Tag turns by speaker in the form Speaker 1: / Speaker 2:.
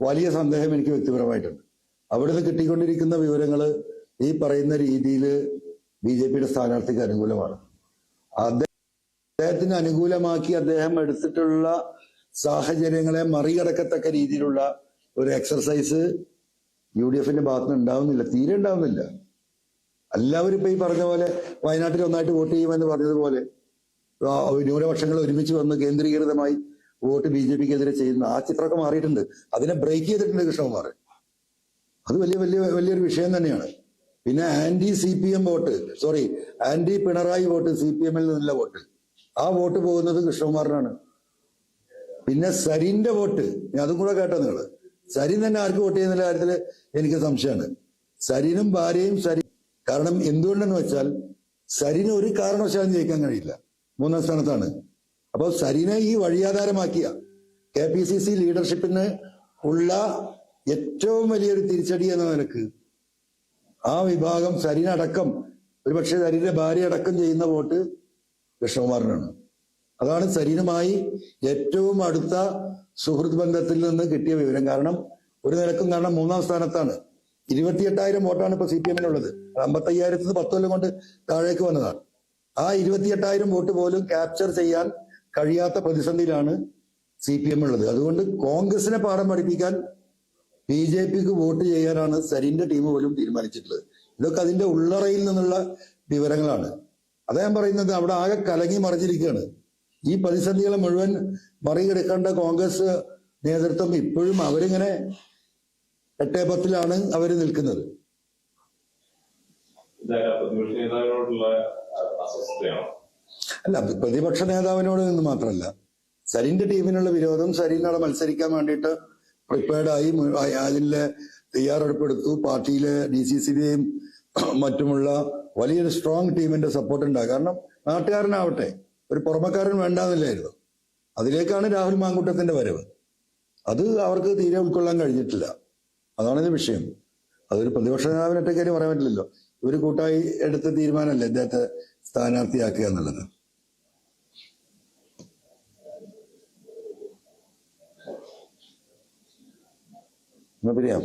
Speaker 1: വലിയ സന്ദേഹം എനിക്ക് വ്യക്തിപരമായിട്ടുണ്ട്. അവിടുന്ന് കിട്ടിക്കൊണ്ടിരിക്കുന്ന വിവരങ്ങൾ ഈ പറയുന്ന രീതിയിൽ BJPയുടെ സ്ഥാനാർത്ഥിക്ക് അനുകൂലമാണ്. അദ്ദേഹത്തിന് അനുകൂലമാക്കി അദ്ദേഹം എടുത്തിട്ടുള്ള സാഹചര്യങ്ങളെ മറികടക്കത്തക്ക രീതിയിലുള്ള ഒരു എക്സർസൈസ് UDFന്റെ ഭാഗത്തുനിന്ന് ഉണ്ടാവുന്നില്ല, തീരെ ഉണ്ടാവുന്നില്ല. എല്ലാവരും ഇപ്പൊ ഈ പറഞ്ഞ പോലെ വയനാട്ടിൽ ഒന്നായിട്ട് വോട്ട് ചെയ്യുമെന്ന് പറഞ്ഞതുപോലെ ന്യൂനപക്ഷങ്ങൾ ഒരുമിച്ച് വന്ന് കേന്ദ്രീകൃതമായി വോട്ട് BJPക്കെതിരെ ചെയ്യുന്ന ആ ചിത്രമൊക്കെ മാറിയിട്ടുണ്ട്. അതിനെ ബ്രേക്ക് ചെയ്തിട്ടുണ്ട് കൃഷ്ണകുമാർ. അത് വലിയൊരു വിഷയം തന്നെയാണ്. പിന്നെ ആന്റി പിണറായി വോട്ട് CPM-ൽ നിന്നുള്ള വോട്ട്, ആ വോട്ട് പോകുന്നത് കൃഷ്ണകുമാറിനാണ്. പിന്നെ സരിന്റെ വോട്ട്, അതും കൂടെ കേട്ടോ നിങ്ങള്. സരിൻ തന്നെ ആർക്ക് വോട്ട് ചെയ്യുന്ന കാര്യത്തിൽ എനിക്ക് സംശയമാണ്. സരിനും ഭാര്യയും കാരണം എന്തുകൊണ്ടെന്ന് വെച്ചാൽ സരിന് ഒരു കാരണവശാലും ജയിക്കാൻ കഴിയില്ല, 3ാം സ്ഥാനത്താണ്. അപ്പൊ സരിനെ ഈ വഴിയാധാരമാക്കിയ KPCC ലീഡർഷിപ്പിന് ഉള്ള ഏറ്റവും വലിയൊരു തിരിച്ചടി എന്ന നിലക്ക് ആ വിഭാഗം സരിനടക്കം, ഒരുപക്ഷെ സരിന്റെ ഭാര്യ അടക്കം ചെയ്യുന്ന വോട്ട് കൃഷ്ണകുമാറിനാണ്. അതാണ് സരിനുമായി ഏറ്റവും അടുത്ത സുഹൃത്ത് ബന്ധത്തിൽ നിന്ന് കിട്ടിയ വിവരം. കാരണം ഒരു നിലക്കും, കാരണം 3ാം സ്ഥാനത്താണ്. 28,000 വോട്ടാണ് ഇപ്പൊ CPM-നുള്ളത്. 55,000 10 കൊല്ലം കൊണ്ട് താഴേക്ക് വന്നതാണ്. ആ 28,000 വോട്ട് പോലും ക്യാപ്ചർ ചെയ്യാൻ കഴിയാത്ത പ്രതിസന്ധിയിലാണ് CPM ഉള്ളത്. അതുകൊണ്ട് കോൺഗ്രസിനെ പാഠം പഠിപ്പിക്കാൻ BJPക്ക് വോട്ട് ചെയ്യാനാണ് സരിന്റെ ടീം പോലും തീരുമാനിച്ചിട്ടുള്ളത്. ഇതൊക്കെ അതിന്റെ ഉള്ളറയിൽ നിന്നുള്ള വിവരങ്ങളാണ്. അതാ ഞാൻ പറയുന്നത്, അവിടെ ആകെ കലങ്ങി മറിഞ്ഞിരിക്കുകയാണ്. ഈ പ്രതിസന്ധികളെ മുഴുവൻ മറികടക്കേണ്ട കോൺഗ്രസ് നേതൃത്വം ഇപ്പോഴും അവരിങ്ങനെ 8-10-ലാണ് അവർ നിൽക്കുന്നത്. അല്ല, പ്രതിപക്ഷ നേതാവിനോട് നിന്ന് മാത്രമല്ല, സരിന്റെ ടീമിനുള്ള വിരോധം, സരിനോട് മത്സരിക്കാൻ വേണ്ടിയിട്ട് പ്രിപ്പയർഡായി അതിലെ തയ്യാറെടുപ്പെടുത്തു. പാർട്ടിയിലെ DCCയുടെയും മറ്റുമുള്ള വലിയൊരു സ്ട്രോങ് ടീമിന്റെ സപ്പോർട്ട് ഉണ്ടാകും. കാരണം നാട്ടുകാരനാവട്ടെ, ഒരു പുറമക്കാരൻ വേണ്ടാന്നില്ലായിരുന്നു. അതിലേക്കാണ് രാഹുൽ മാങ്കൂട്ടത്തിന്റെ വരവ്. അത് അവർക്ക് തീരെ ഉൾക്കൊള്ളാൻ കഴിഞ്ഞിട്ടില്ല. അതാണിത് വിഷയം. അതൊരു പ്രതിപക്ഷ നേതാവിനൊറ്റ കാര്യം പറയാൻ പറ്റില്ലല്ലോ. ഇവര് കൂട്ടായി എടുത്ത തീരുമാനമല്ലേ ഇദ്ദേഹത്തെ സ്ഥാനാർത്ഥിയാക്കുക എന്നുള്ളത്. പിരിയാം.